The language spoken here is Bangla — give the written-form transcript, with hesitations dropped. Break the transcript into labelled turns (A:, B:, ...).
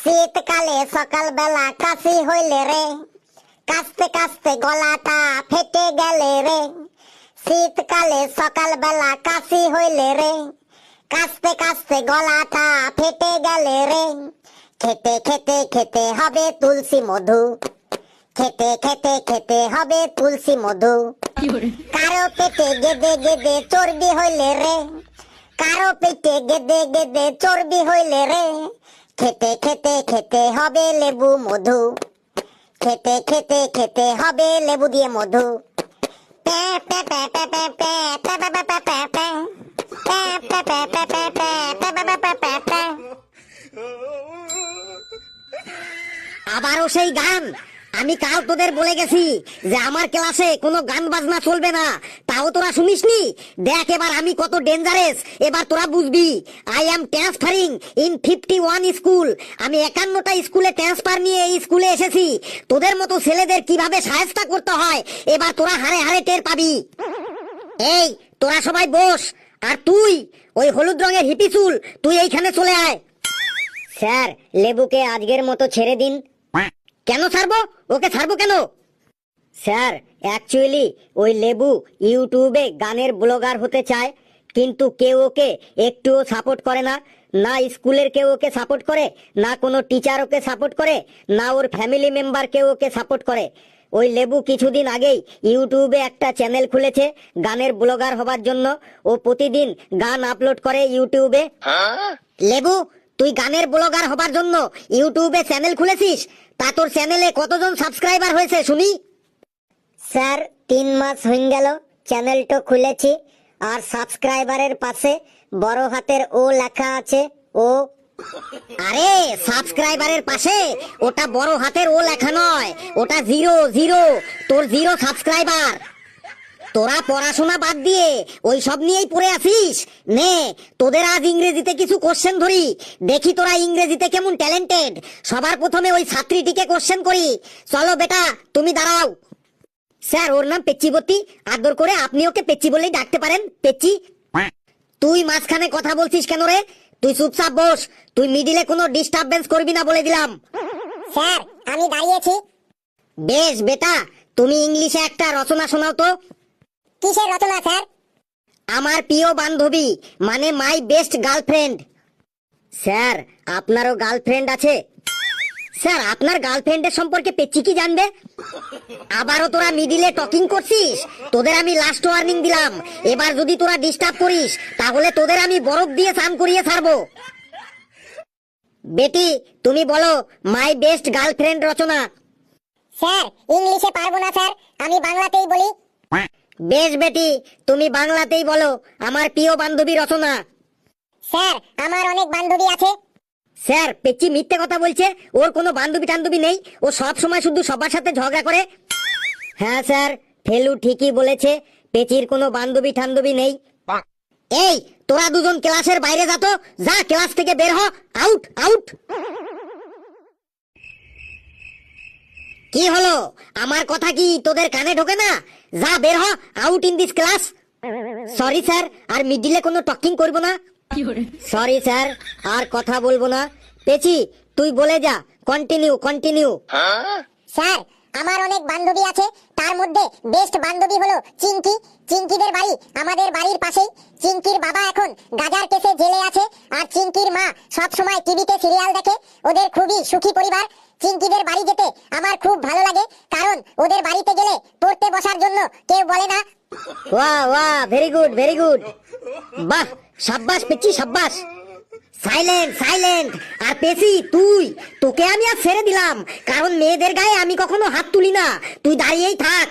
A: শীতকালে সকালবেলা কাশি হইলে রে, কাশতে কাশতে গলাটা ফেটে গেলে রে। শীতকালে সকালবেলা কাশি হইলে রে, কাশতে কাশতে গলাটা ফেটে গেলে রে। খেতে খেতে খেতে হবে তুলসী মধু, খেতে খেতে খেতে হবে তুলসী মধু। কারো পেটে গেদে গেদে চর্বি হইলে রে, কারো পেটে গেদে গেদে চর্বি হইলে রে। খেতে খেতে খেতে হবে লেবু মধু, খেতে খেতে খেতে হবে লেবু দিয়ে মধু। আবারও সেই গান। আমি কাল তোদের বলে গেছি যে আমার ক্লাসে কোনো গান বাজনা চলবে না, তাও তোরা শুনিসনি। দেখ এবার আমি কত ডেঞ্জারাস, এবার তোরা বুঝবি। I am transferring in 51 school. আমি 51টা স্কুলে ট্রান্সফার নিয়ে এই স্কুলে এসেছি। তোদের মতো ছেলেদের কিভাবে সাহায্য করতে হয় এবার তোরা হারে হারে টের পাবি। এই তোরা সবাই বস, আর তুই ওই হলুদ রঙের হিপি চুল, তুই এইখানে চলে আয়। স্যার, লেবুকে আজকের মতো ছেড়ে দিন। কেন ছাড়বো? ওকে ছাড়বো কেন? স্যার, অ্যাকচুয়ালি ওই লেবু ইউটিউবে গানের ব্লগার হতে চায়, কিন্তু কেউ ওকে একটুও সাপোর্ট করে না। না স্কুলের কেউ ওকে সাপোর্ট করে, না কোনো টিচার ওকে সাপোর্ট করে, না ওর ফ্যামিলি মেম্বার কেউ ওকে সাপোর্ট করে। ওই লেবু কিছুদিন আগেই ইউটিউবে একটা চ্যানেল খুলেছে গানের ব্লগার হবার জন্য। ও প্রতিদিন গান আপলোড করে ইউটিউবে। লেবু, তুই গানের ব্লগার হবার জন্য ইউটিউবে চ্যানেল খুলেছিস, তা তোর চ্যানেলে কতজন সাবস্ক্রাইবার হয়েছে শুনি? স্যার, 3 মাস হয়ে গেল চ্যানেলটা খুলেছি, আর সাবস্ক্রাইবারের পাশে বড় হাতের ও লেখা আছে ও। আরে সাবস্ক্রাইবারের পাশে ওটা বড় হাতের ও লেখা নয়, ওটা 0 তোর 0 সাবস্ক্রাইবার। তোরা পড়াশোনা বাদ দিয়ে ওই সব নিয়েই পড়ে আছিস। নে তোদের আজ ইংরেজিতে কিছু কোশ্চেন ধরি, দেখি তোরা ইংরেজিতে কেমন ট্যালেন্টেড। সবার প্রথমে ওই ছাত্রীটিকে কোশ্চেন করি। চলো বেটা, তুমি দাঁড়াও। স্যার, ওর নাম পেচ্চিবতী, আদর করে আপনি ওকে পেচ্চি বলেই ডাকতে পারেন। পেচ্চি। তুই মাঝখানে কথা বলছিস কেন রে? তুই চুপচাপ বস, তুই মিডিলে কোনো ডিস্টারবেন্স করবি না বলে দিলাম। স্যার, আমি দাঁড়িয়েছি। বেশ বেটা, তুমি ইংলিশে একটা রচনা শোনাও তো। কিসের রচনা স্যার? আমার প্রিয় বান্ধবী, মানে মাই বেস্ট গার্লফ্রেন্ড। স্যার, আপনারও গার্লফ্রেন্ড আছে? স্যার, আপনার গার্লফ্রেন্ডের সম্পর্কে পেচ্চি কি জানবে? আবারও তোরা মিডিলে টকিং করছিস। তোদের আমি লাস্ট ওয়ার্নিং দিলাম, এবার যদি তোরা ডিস্টার্ব করিস তাহলে তোদের আমি বরফ দিয়ে স্নান করিয়ে ছাড়বো। বেটি, তুমি বলো মাই বেস্ট গার্লফ্রেন্ড রচনা। স্যার, ইংলিশে পারবো না স্যার, আমি বাংলাতেই বলি। বেশ বেটি, তুমি বাংলাতেই বলো আমার প্রিয় বান্ধবী রচনা। স্যার, আমার অনেক বান্ধবী আছে। স্যার, পেচ্চি মিথ্যে কথা বলছে, ওর কোনো বান্ধবী টান্ধবী নেই, ও সব সময় শুধু সবার সাথে ঝগড়া করে। হ্যাঁ স্যার, ফেলু ঠিকই বলেছে, পেচির কোনো বান্ধবী টান্ধবী নেই। এই তোরা দুজন ক্লাসের বাইরে যা তো, যা ক্লাস থেকে বের হ, আউট আউট। কি হলো, আমার কথা কি তোদের কানে ঢোকে না? যা বের হ, out in this class. Sorry sir, আর মিডিলে কোনো টকিং করবো না। সরি স্যার, আর কথা বলবো না। পেচি, তুই বলে যা, কন্টিনিউ কন্টিনিউ। স্যার, আমার অনেক বান্ধবী আছে, তার মধ্যে বেস্ট বান্ধবী হলো চিঙ্কি। চিঙ্কিদের বাড়ি আমাদের বাড়ির পাশেই। চিঙ্কির বাবা এখন গাজার কেসে জেলে আছে, আর চিঙ্কির মা সব সময় টিভিতে সিরিয়াল দেখে। ওদের খুবই সুখী পরিবার। চিঙ্কিদের বাড়ি যেতে আমার খুব ভালো লাগে, কারণ ওদের বাড়িতে গেলে পড়তে বসার জন্য কেউ বলে না। ওয়াহ ওয়াহ, ভেরি গুড ভেরি গুড। বাহ, সাব্বাস পেচি সাব্বাস। Silent silent. আর পেচি, তোকে আমি আর ছেড়ে দিলাম, কারণ মেয়েদের গায়ে আমি কখনো হাত তুলি না। তুই দাঁড়িয়েই থাক।